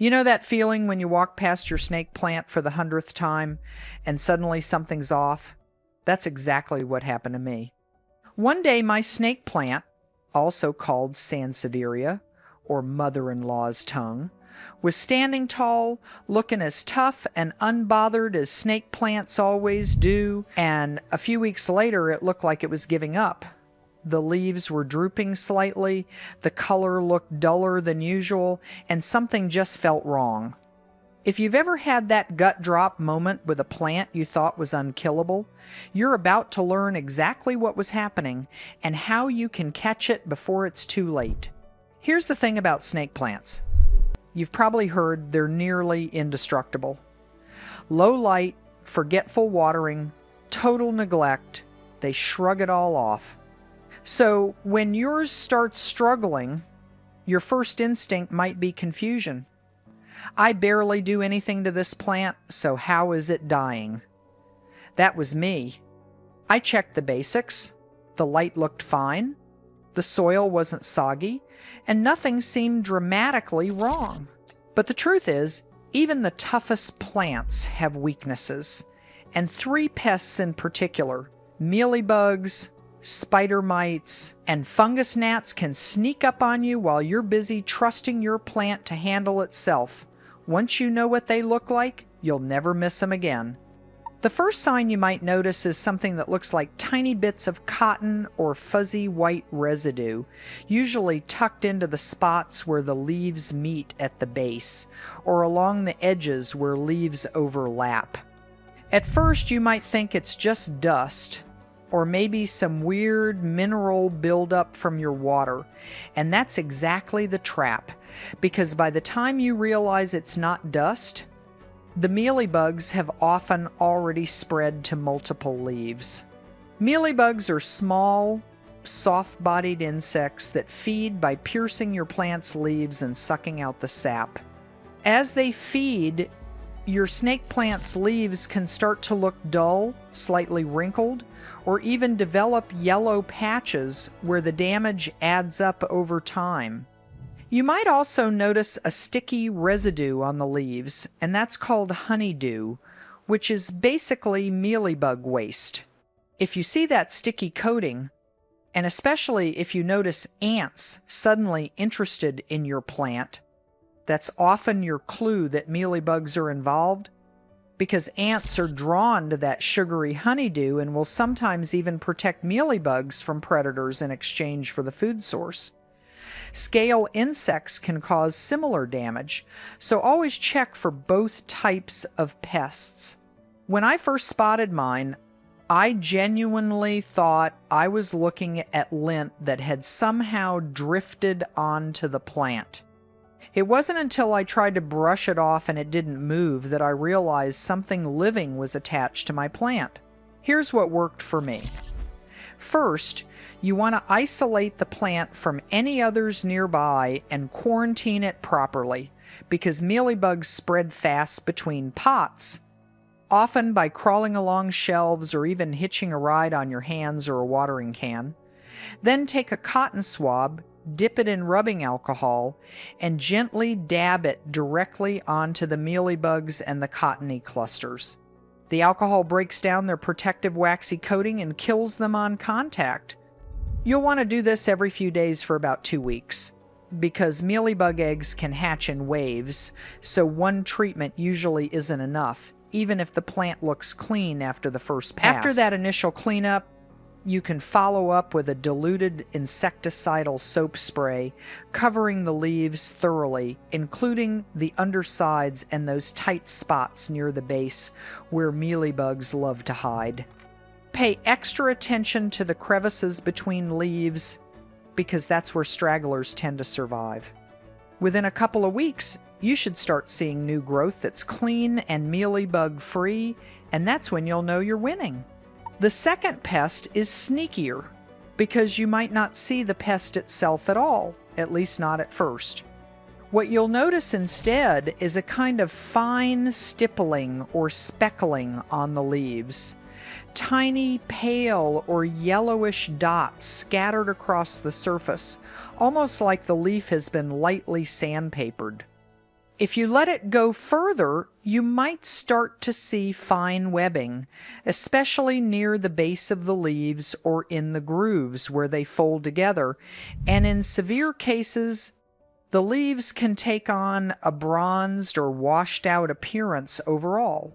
You know that feeling when you walk past your snake plant for the 100th time and suddenly something's off? That's exactly what happened to me. One day my snake plant, also called sansevieria, or mother-in-law's tongue, was standing tall, looking as tough and unbothered as snake plants always do, and a few weeks later it looked like it was giving up. The leaves were drooping slightly, the color looked duller than usual, and something just felt wrong. If you've ever had that gut drop moment with a plant you thought was unkillable, you're about to learn exactly what was happening and how you can catch it before it's too late. Here's the thing about snake plants. You've probably heard they're nearly indestructible. Low light, forgetful watering, total neglect, they shrug it all off. So when yours starts struggling, your first instinct might be confusion. I barely do anything to this plant, so how is it dying? That was me. I checked the basics. The light looked fine. The soil wasn't soggy, and nothing seemed dramatically wrong. But the truth is, even the toughest plants have weaknesses, and 3 pests in particular, mealybugs, spider mites, and fungus gnats can sneak up on you while you're busy trusting your plant to handle itself. Once you know what they look like, you'll never miss them again. The first sign you might notice is something that looks like tiny bits of cotton or fuzzy white residue, usually tucked into the spots where the leaves meet at the base, or along the edges where leaves overlap. At first you might think it's just dust, or maybe some weird mineral buildup from your water, and that's exactly the trap, because by the time you realize it's not dust, the mealybugs have often already spread to multiple leaves. Mealybugs are small, soft-bodied insects that feed by piercing your plant's leaves and sucking out the sap. As they feed, your snake plant's leaves can start to look dull, slightly wrinkled, or even develop yellow patches where the damage adds up over time. You might also notice a sticky residue on the leaves, and that's called honeydew, which is basically mealybug waste. If you see that sticky coating, and especially if you notice ants suddenly interested in your plant, that's often your clue that mealybugs are involved, because ants are drawn to that sugary honeydew and will sometimes even protect mealybugs from predators in exchange for the food source. Scale insects can cause similar damage, so always check for both types of pests. When I first spotted mine, I genuinely thought I was looking at lint that had somehow drifted onto the plant. It wasn't until I tried to brush it off and it didn't move that I realized something living was attached to my plant. Here's what worked for me. First, you want to isolate the plant from any others nearby and quarantine it properly, because mealybugs spread fast between pots, often by crawling along shelves or even hitching a ride on your hands or a watering can. Then take a cotton swab, dip it in rubbing alcohol, and gently dab it directly onto the mealybugs and the cottony clusters. The alcohol breaks down their protective waxy coating and kills them on contact. You'll want to do this every few days for about 2 weeks, because mealybug eggs can hatch in waves, so one treatment usually isn't enough, even if the plant looks clean after the first pass. After that initial cleanup, you can follow up with a diluted insecticidal soap spray, covering the leaves thoroughly, including the undersides and those tight spots near the base where mealybugs love to hide. Pay extra attention to the crevices between leaves, because that's where stragglers tend to survive. Within a couple of weeks, you should start seeing new growth that's clean and mealybug free, and that's when you'll know you're winning. The second pest is sneakier, because you might not see the pest itself at all, at least not at first. What you'll notice instead is a kind of fine stippling or speckling on the leaves. Tiny pale or yellowish dots scattered across the surface, almost like the leaf has been lightly sandpapered. If you let it go further, you might start to see fine webbing, especially near the base of the leaves or in the grooves where they fold together, and in severe cases, the leaves can take on a bronzed or washed out appearance overall.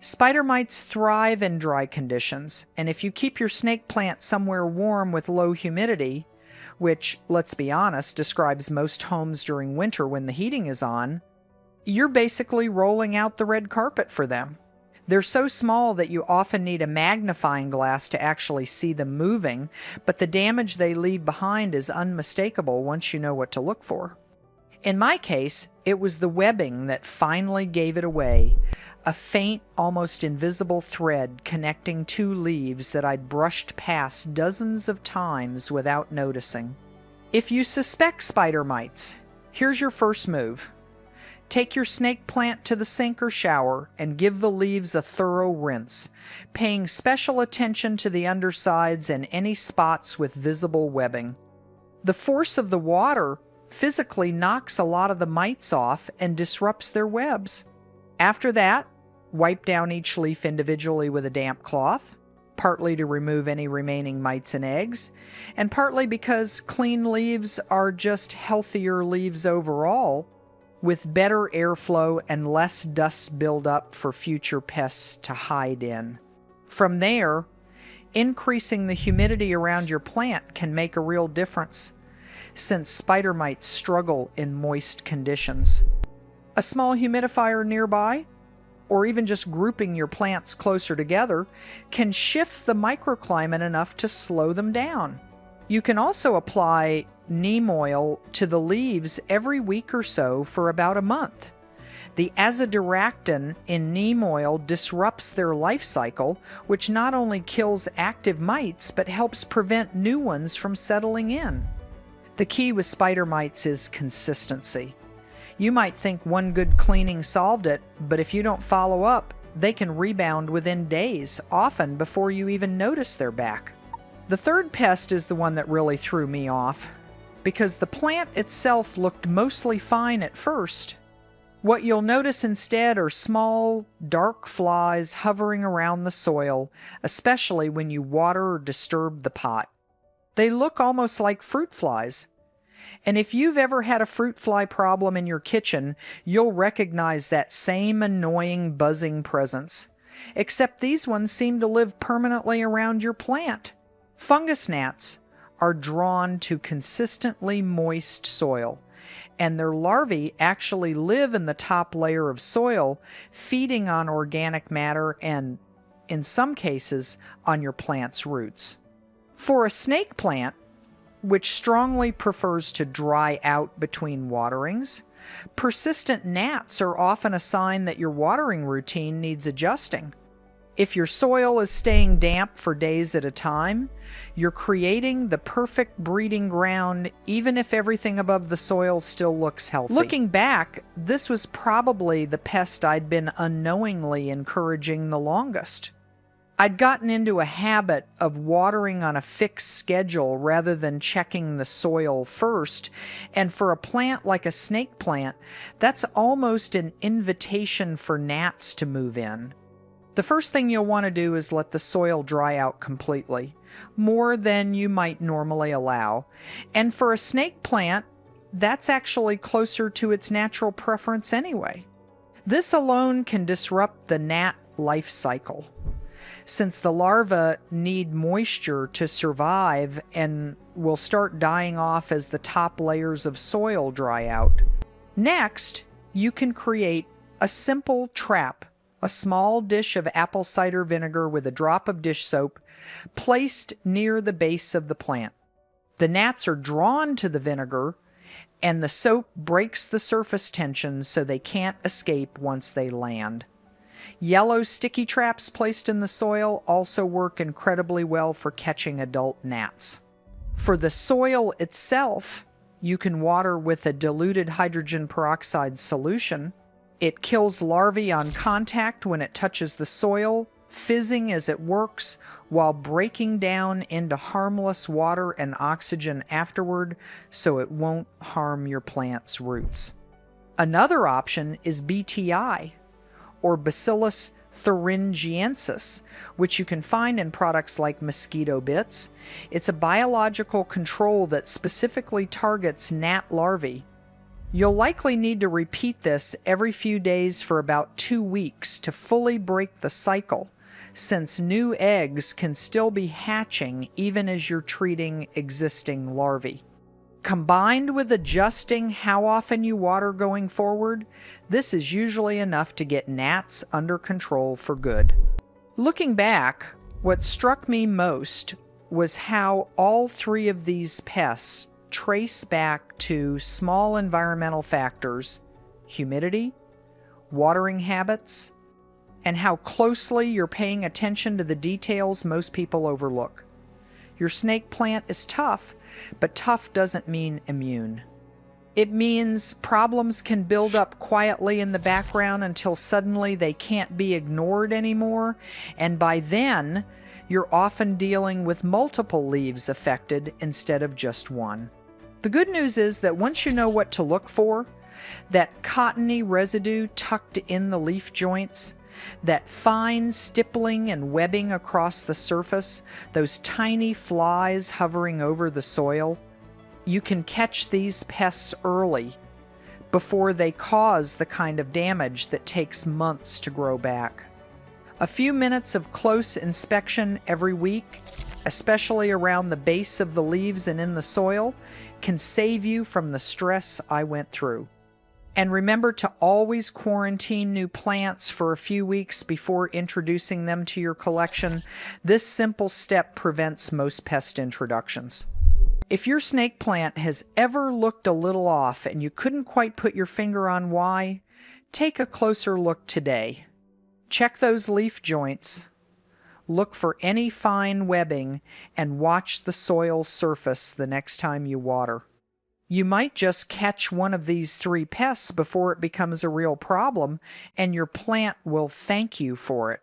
Spider mites thrive in dry conditions, and if you keep your snake plant somewhere warm with low humidity, which, let's be honest, describes most homes during winter when the heating is on, you're basically rolling out the red carpet for them. They're so small that you often need a magnifying glass to actually see them moving, but the damage they leave behind is unmistakable once you know what to look for. In my case, it was the webbing that finally gave it away, a faint, almost invisible thread connecting two leaves that I'd brushed past dozens of times without noticing. If you suspect spider mites, here's your first move. Take your snake plant to the sink or shower and give the leaves a thorough rinse, paying special attention to the undersides and any spots with visible webbing. The force of the water physically knocks a lot of the mites off and disrupts their webs. After that, wipe down each leaf individually with a damp cloth, partly to remove any remaining mites and eggs, and partly because clean leaves are just healthier leaves overall, with better airflow and less dust buildup for future pests to hide in. From there, increasing the humidity around your plant can make a real difference, since spider mites struggle in moist conditions. A small humidifier nearby, or even just grouping your plants closer together, can shift the microclimate enough to slow them down. You can also apply neem oil to the leaves every week or so for about a month. The azadirachtin in neem oil disrupts their life cycle, which not only kills active mites but helps prevent new ones from settling in. The key with spider mites is consistency. You might think one good cleaning solved it, but if you don't follow up, they can rebound within days, often before you even notice they're back. The third pest is the one that really threw me off, because the plant itself looked mostly fine at first. What you'll notice instead are small, dark flies hovering around the soil, especially when you water or disturb the pot. They look almost like fruit flies. And if you've ever had a fruit fly problem in your kitchen, you'll recognize that same annoying buzzing presence. Except these ones seem to live permanently around your plant. Fungus gnats are drawn to consistently moist soil, and their larvae actually live in the top layer of soil, feeding on organic matter and, in some cases, on your plant's roots. For a snake plant, which strongly prefers to dry out between waterings, persistent gnats are often a sign that your watering routine needs adjusting. If your soil is staying damp for days at a time, you're creating the perfect breeding ground even if everything above the soil still looks healthy. Looking back, this was probably the pest I'd been unknowingly encouraging the longest. I'd gotten into a habit of watering on a fixed schedule rather than checking the soil first, and for a plant like a snake plant, that's almost an invitation for gnats to move in. The first thing you'll want to do is let the soil dry out completely, more than you might normally allow. And for a snake plant, that's actually closer to its natural preference anyway. This alone can disrupt the gnat life cycle, since the larvae need moisture to survive and will start dying off as the top layers of soil dry out. Next, you can create a simple trap, a small dish of apple cider vinegar with a drop of dish soap placed near the base of the plant. The gnats are drawn to the vinegar, and the soap breaks the surface tension so they can't escape once they land. Yellow sticky traps placed in the soil also work incredibly well for catching adult gnats. For the soil itself, you can water with a diluted hydrogen peroxide solution. It kills larvae on contact when it touches the soil, fizzing as it works, while breaking down into harmless water and oxygen afterward, so it won't harm your plant's roots. Another option is BTI, or Bacillus thuringiensis, which you can find in products like mosquito bits. It's a biological control that specifically targets gnat larvae. You'll likely need to repeat this every few days for about 2 weeks to fully break the cycle, since new eggs can still be hatching even as you're treating existing larvae. Combined with adjusting how often you water going forward, this is usually enough to get gnats under control for good. Looking back, what struck me most was how all 3 of these pests trace back to small environmental factors: humidity, watering habits, and how closely you're paying attention to the details most people overlook. Your snake plant is tough, but tough doesn't mean immune. It means problems can build up quietly in the background until suddenly they can't be ignored anymore, and by then, you're often dealing with multiple leaves affected instead of just one. The good news is that once you know what to look for, that cottony residue tucked in the leaf joints, that fine stippling and webbing across the surface, those tiny flies hovering over the soil, you can catch these pests early before they cause the kind of damage that takes months to grow back. A few minutes of close inspection every week, especially around the base of the leaves and in the soil, can save you from the stress I went through. And remember to always quarantine new plants for a few weeks before introducing them to your collection. This simple step prevents most pest introductions. If your snake plant has ever looked a little off and you couldn't quite put your finger on why, take a closer look today. Check those leaf joints, look for any fine webbing, and watch the soil surface the next time you water. You might just catch one of these 3 pests before it becomes a real problem, and your plant will thank you for it.